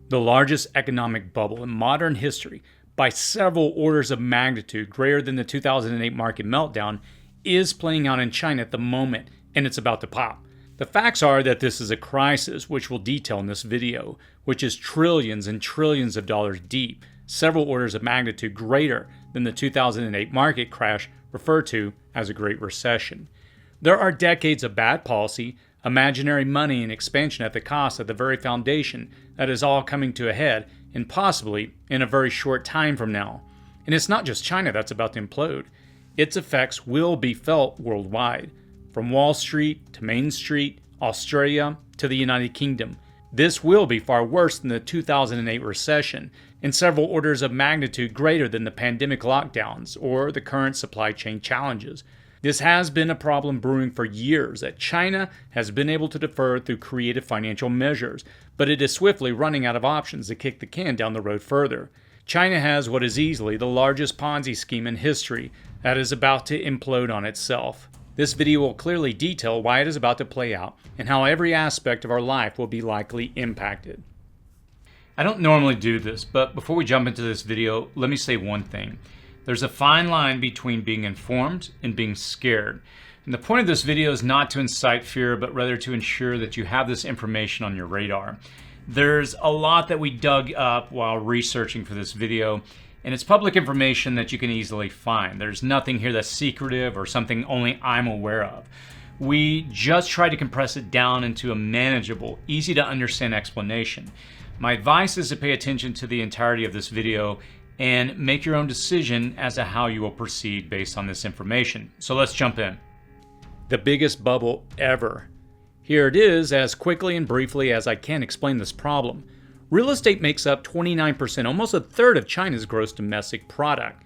The largest economic bubble in modern history, by several orders of magnitude greater than the 2008 market meltdown, is playing out in China at the moment, and it's about to pop. The facts are that this is a crisis, which we'll detail in this video, which is trillions and trillions of dollars deep, several orders of magnitude greater than the 2008 market crash referred to as a Great Recession. There are decades of bad policy, imaginary money, and expansion at the cost of the very foundation that is all coming to a head, and possibly in a very short time from now. And it's not just China that's about to implode. Its effects will be felt worldwide, from Wall Street to Main Street, Australia to the United Kingdom. This will be far worse than the 2008 recession, and several orders of magnitude greater than the pandemic lockdowns or the current supply chain challenges. This has been a problem brewing for years that China has been able to defer through creative financial measures, but it is swiftly running out of options to kick the can down the road further. China has what is easily the largest Ponzi scheme in history that is about to implode on itself. This video will clearly detail why it is about to play out and how every aspect of our life will be likely impacted. I don't normally do this, but before we jump into this video, let me say one thing. There's a fine line between being informed and being scared. And the point of this video is not to incite fear, but rather to ensure that you have this information on your radar. There's a lot that we dug up while researching for this video, and it's public information that you can easily find. There's nothing here that's secretive or something only I'm aware of. We just try to compress it down into a manageable, easy to understand explanation. My advice is to pay attention to the entirety of this video and make your own decision as to how you will proceed based on this information. So let's jump in. The biggest bubble ever. Here it is, as quickly and briefly as I can explain this problem. Real estate makes up 29%, almost a third of China's gross domestic product.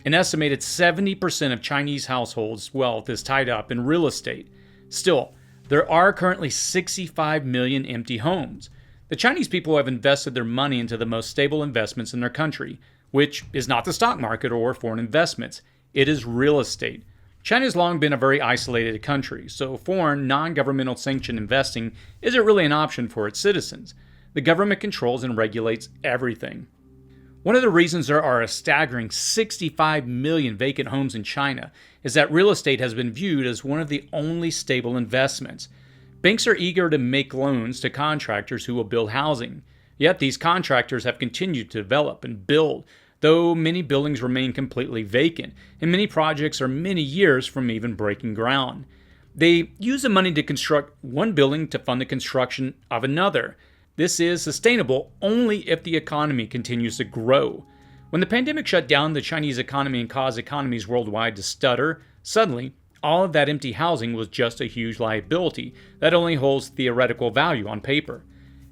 An estimated 70% of Chinese households' wealth is tied up in real estate. Still, there are currently 65 million empty homes. The Chinese people have invested their money into the most stable investments in their country, which is not the stock market or foreign investments. It is real estate. China has long been a very isolated country, so foreign, non-governmental sanctioned investing isn't really an option for its citizens. The government controls and regulates everything. One of the reasons there are a staggering 65 million vacant homes in China is that real estate has been viewed as one of the only stable investments. Banks are eager to make loans to contractors who will build housing. Yet these contractors have continued to develop and build, though many buildings remain completely vacant, and many projects are many years from even breaking ground. They use the money to construct one building to fund the construction of another. This is sustainable only if the economy continues to grow. When the pandemic shut down the Chinese economy and caused economies worldwide to stutter, suddenly, all of that empty housing was just a huge liability that only holds theoretical value on paper.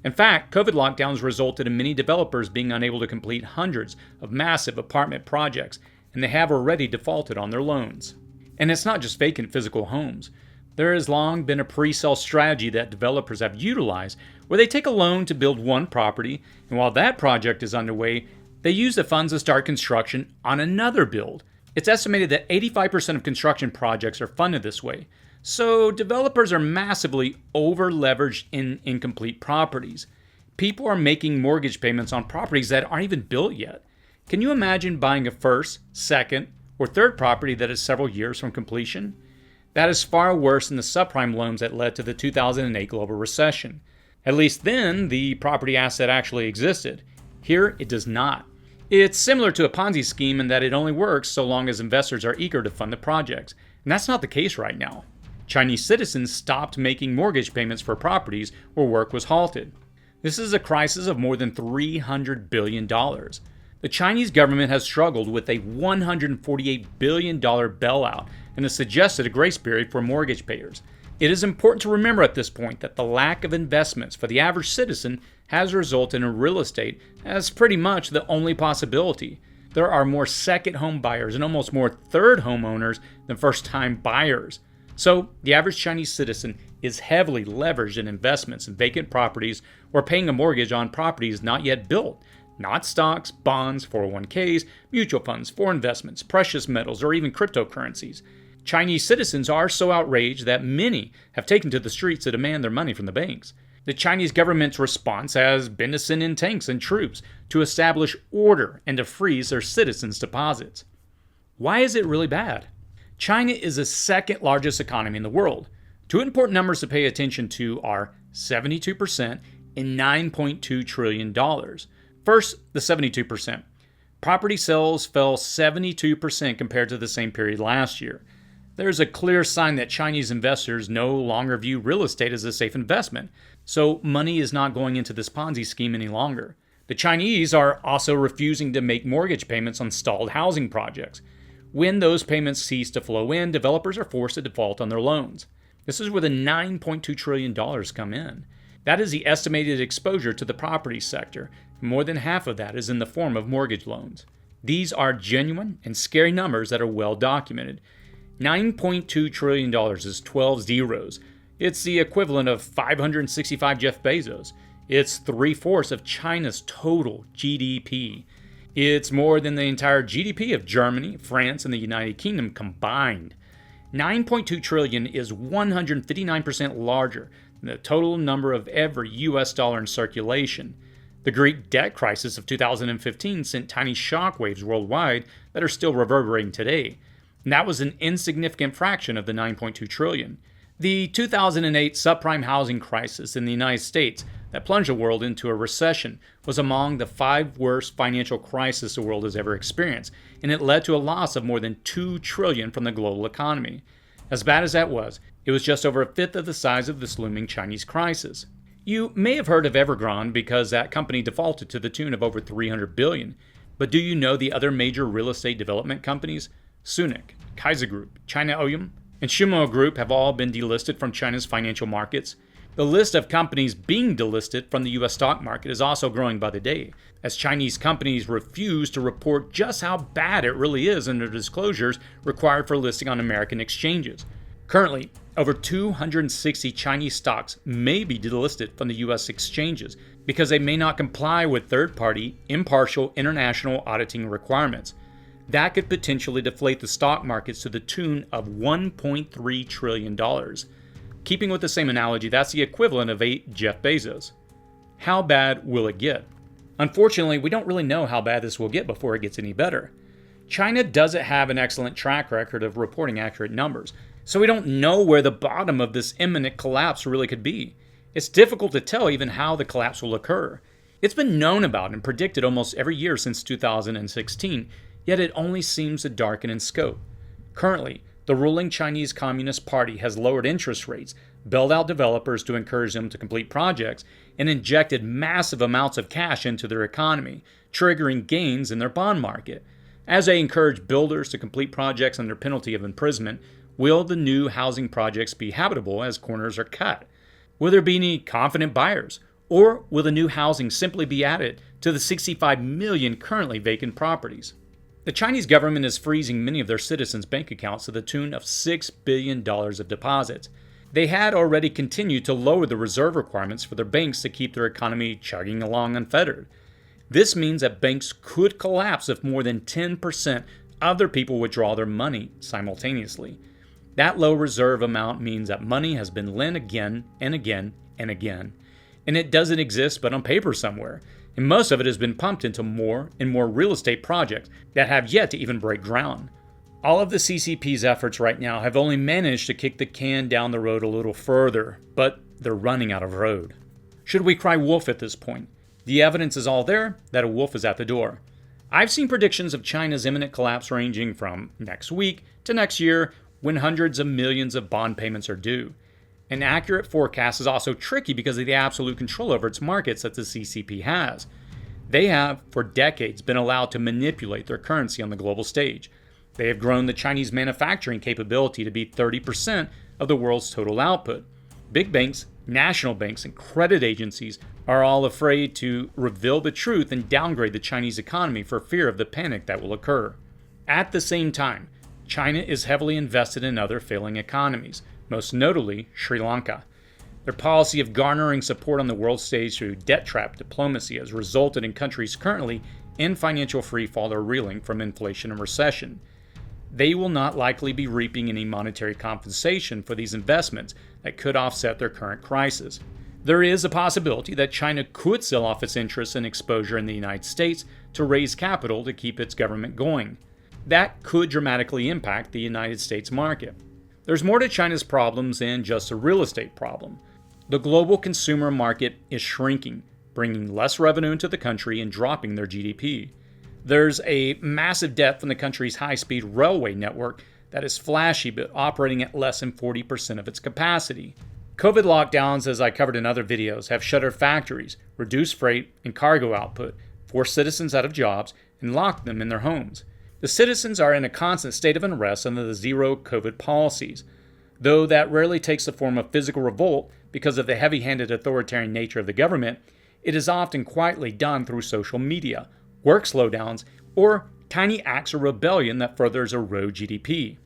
In fact, COVID lockdowns resulted in many developers being unable to complete hundreds of massive apartment projects, and they have already defaulted on their loans. And it's not just vacant physical homes. There has long been a pre-sale strategy that developers have utilized where they take a loan to build one property, and while that project is underway, they use the funds to start construction on another build. It's estimated that 85% of construction projects are funded this way. So developers are massively over-leveraged in incomplete properties. People are making mortgage payments on properties that aren't even built yet. Can you imagine buying a first, second, or third property that is several years from completion? That is far worse than the subprime loans that led to the 2008 global recession. At least then, the property asset actually existed. Here, it does not. It's similar to a Ponzi scheme in that it only works so long as investors are eager to fund the projects, and that's not the case right now. Chinese citizens stopped making mortgage payments for properties where work was halted. This is a crisis of more than $300 billion. The Chinese government has struggled with a $148 billion bailout and has suggested a grace period for mortgage payers. It is important to remember at this point that the lack of investments for the average citizen has resulted in real estate as pretty much the only possibility. There are more second home buyers and almost more third homeowners than first-time buyers. So the average Chinese citizen is heavily leveraged in investments in vacant properties or paying a mortgage on properties not yet built, not stocks, bonds, 401ks, mutual funds, foreign investments, precious metals, or even cryptocurrencies. Chinese citizens are so outraged that many have taken to the streets to demand their money from the banks. The Chinese government's response has been to send in tanks and troops to establish order and to freeze their citizens' deposits. Why is it really bad? China is the second largest economy in the world. Two important numbers to pay attention to are 72% and $9.2 trillion. First, the 72%. Property sales fell 72% compared to the same period last year. There's a clear sign that Chinese investors no longer view real estate as a safe investment, so money is not going into this Ponzi scheme any longer. The Chinese are also refusing to make mortgage payments on stalled housing projects. When those payments cease to flow in, developers are forced to default on their loans. This is where the $9.2 trillion come in. That is the estimated exposure to the property sector. More than half of that is in the form of mortgage loans. These are genuine and scary numbers that are well documented. $9.2 trillion is 12 zeros. It's the equivalent of 565 Jeff Bezos. It's 3/4 of China's total GDP. It's more than the entire GDP of Germany, France, and the United Kingdom combined. 9.2 trillion is 159% larger than the total number of every US dollar in circulation. The Greek debt crisis of 2015 sent tiny shockwaves worldwide that are still reverberating today. And that was an insignificant fraction of the 9.2 trillion. The 2008 subprime housing crisis in the United States that plunged the world into a recession was among the 5 worst financial crises the world has ever experienced, and it led to a loss of more than $2 trillion from the global economy. As bad as that was, it was just over a fifth of the size of this looming Chinese crisis. You may have heard of Evergrande because that company defaulted to the tune of over $300 billion. But do you know the other major real estate development companies? Sunic, Kaiser Group, China Ouyam, and Shumo Group have all been delisted from China's financial markets. The list of companies being delisted from the U.S. stock market is also growing by the day, as Chinese companies refuse to report just how bad it really is in their disclosures required for listing on American exchanges. Currently, over 260 Chinese stocks may be delisted from the U.S. exchanges because they may not comply with third-party, impartial international auditing requirements. That could potentially deflate the stock markets to the tune of $1.3 trillion. Keeping with the same analogy, that's the equivalent of 8 Jeff Bezos. How bad will it get? Unfortunately, we don't really know how bad this will get before it gets any better. China doesn't have an excellent track record of reporting accurate numbers, so we don't know where the bottom of this imminent collapse really could be. It's difficult to tell even how the collapse will occur. It's been known about and predicted almost every year since 2016, yet it only seems to darken in scope. Currently, the ruling Chinese Communist Party has lowered interest rates, bailed out developers to encourage them to complete projects, and injected massive amounts of cash into their economy, triggering gains in their bond market. As they encourage builders to complete projects under penalty of imprisonment, will the new housing projects be habitable as corners are cut? Will there be any confident buyers? Or will the new housing simply be added to the 65 million currently vacant properties? The Chinese government is freezing many of their citizens' bank accounts to the tune of $6 billion of deposits. They had already continued to lower the reserve requirements for their banks to keep their economy chugging along unfettered. This means that banks could collapse if more than 10% of their people withdraw their money simultaneously. That low reserve amount means that money has been lent again and again and again. And it doesn't exist but on paper somewhere. And most of it has been pumped into more and more real estate projects that have yet to even break ground. All of the CCP's efforts right now have only managed to kick the can down the road a little further, but they're running out of road. Should we cry wolf at this point? The evidence is all there that a wolf is at the door. I've seen predictions of China's imminent collapse ranging from next week to next year, when hundreds of millions of bond payments are due. An accurate forecast is also tricky because of the absolute control over its markets that the CCP has. They have, for decades, been allowed to manipulate their currency on the global stage. They have grown the Chinese manufacturing capability to be 30% of the world's total output. Big banks, national banks, and credit agencies are all afraid to reveal the truth and downgrade the Chinese economy for fear of the panic that will occur. At the same time, China is heavily invested in other failing economies, most notably Sri Lanka. Their policy of garnering support on the world stage through debt trap diplomacy has resulted in countries currently in financial freefall or reeling from inflation and recession. They will not likely be reaping any monetary compensation for these investments that could offset their current crisis. There is a possibility that China could sell off its interests and exposure in the United States to raise capital to keep its government going. That could dramatically impact the United States market. There's more to China's problems than just a real estate problem. The global consumer market is shrinking, bringing less revenue into the country and dropping their GDP. There's a massive debt from the country's high-speed railway network that is flashy but operating at less than 40% of its capacity. COVID lockdowns, as I covered in other videos, have shuttered factories, reduced freight and cargo output, forced citizens out of jobs, and locked them in their homes. The citizens are in a constant state of unrest under the zero COVID policies, though that rarely takes the form of physical revolt because of the heavy-handed authoritarian nature of the government. It is often quietly done through social media, work slowdowns, or tiny acts of rebellion that furthers erode GDP.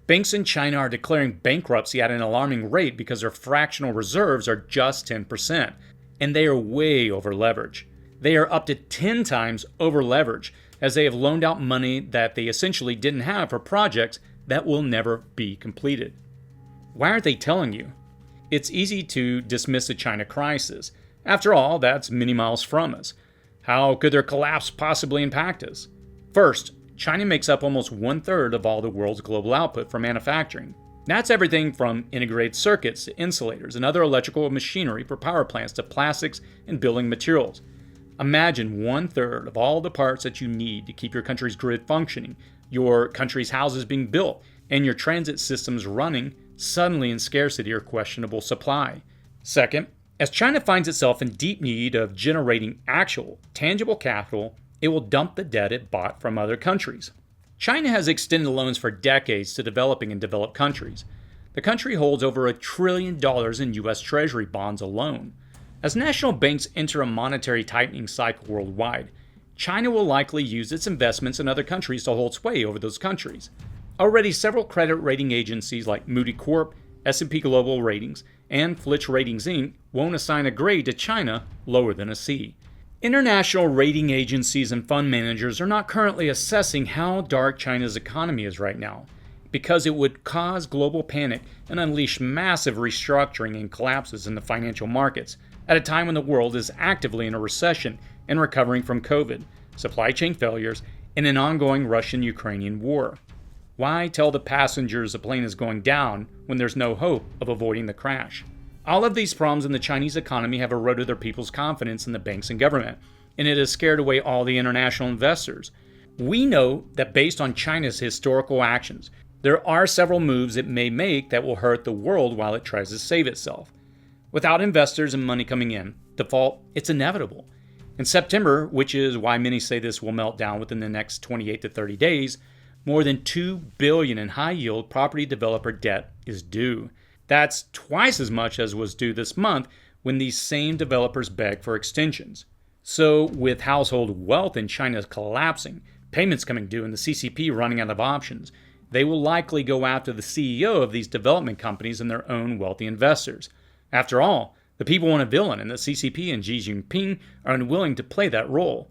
Banks in China are declaring bankruptcy at an alarming rate because their fractional reserves are just 10%, and they are way over leveraged. They are up to 10 times over leveraged, as they have loaned out money that they essentially didn't have for projects that will never be completed. Why aren't they telling you? It's easy to dismiss the China crisis. After all, that's many miles from us. How could their collapse possibly impact us? First, China makes up almost 1/3 of all the world's global output for manufacturing. That's everything from integrated circuits to insulators and other electrical machinery for power plants to plastics and building materials. Imagine 1/3 of all the parts that you need to keep your country's grid functioning, your country's houses being built, and your transit systems running, suddenly in scarcity or questionable supply. Second, as China finds itself in deep need of generating actual, tangible capital, it will dump the debt it bought from other countries. China has extended loans for decades to developing and developed countries. The country holds over $1 trillion in U.S. Treasury bonds alone. As national banks enter a monetary tightening cycle worldwide, China will likely use its investments in other countries to hold sway over those countries. Already several credit rating agencies like Moody Corp, S&P Global Ratings, and Fitch Ratings Inc. won't assign a grade to China lower than a C. International rating agencies and fund managers are not currently assessing how dark China's economy is right now, because it would cause global panic and unleash massive restructuring and collapses in the financial markets at a time when the world is actively in a recession and recovering from COVID, supply chain failures, and an ongoing Russian-Ukrainian war. Why tell the passengers the plane is going down when there's no hope of avoiding the crash? All of these problems in the Chinese economy have eroded their people's confidence in the banks and government, and it has scared away all the international investors. We know that based on China's historical actions, there are several moves it may make that will hurt the world while it tries to save itself. Without investors and money coming in, default, it's inevitable. In September, which is why many say this will melt down within the next 28 to 30 days, more than $2 billion in high-yield property developer debt is due. That's twice as much as was due this month when these same developers beg for extensions. So, with household wealth in China collapsing, payments coming due, and the CCP running out of options, they will likely go after the CEO of these development companies and their own wealthy investors. After all, the people want a villain, and the CCP and Xi Jinping are unwilling to play that role.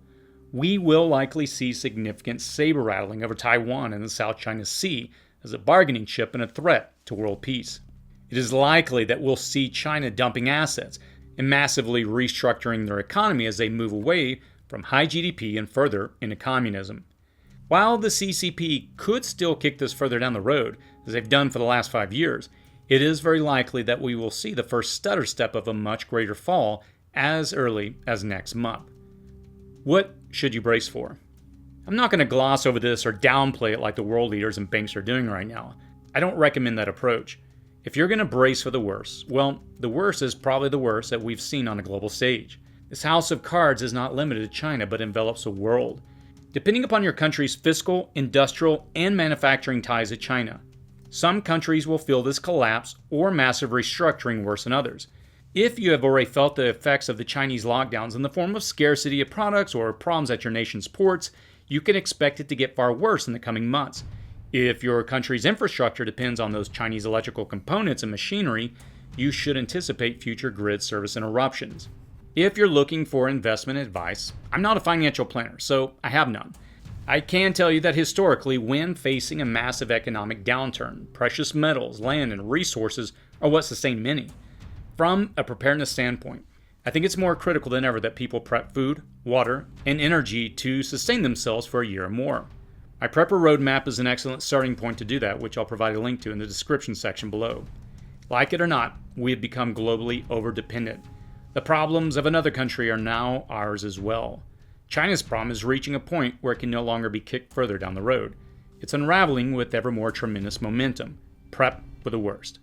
We will likely see significant saber rattling over Taiwan and the South China Sea as a bargaining chip and a threat to world peace. It is likely that we'll see China dumping assets and massively restructuring their economy as they move away from high GDP and further into communism. While the CCP could still kick this further down the road, as they've done for the last 5 years, it is very likely that we will see the first stutter step of a much greater fall as early as next month. What should you brace for? I'm not going to gloss over this or downplay it like the world leaders and banks are doing right now. I don't recommend that approach. If you're going to brace for the worst, well, the worst is probably the worst that we've seen on a global stage. This house of cards is not limited to China, but envelops the world. Depending upon your country's fiscal, industrial, and manufacturing ties to China, some countries will feel this collapse or massive restructuring worse than others. If you have already felt the effects of the Chinese lockdowns in the form of scarcity of products or problems at your nation's ports, you can expect it to get far worse in the coming months. If your country's infrastructure depends on those Chinese electrical components and machinery, you should anticipate future grid service interruptions. If you're looking for investment advice, I'm not a financial planner, so I have none. I can tell you that historically, when facing a massive economic downturn, precious metals, land, and resources are what sustain many. From a preparedness standpoint, I think it's more critical than ever that people prep food, water, and energy to sustain themselves for a year or more. My prepper roadmap is an excellent starting point to do that, which I'll provide a link to in the description section below. Like it or not, we have become globally overdependent. The problems of another country are now ours as well. China's problem is reaching a point where it can no longer be kicked further down the road. It's unraveling with ever more tremendous momentum. Prep for the worst.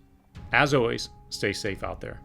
As always, stay safe out there.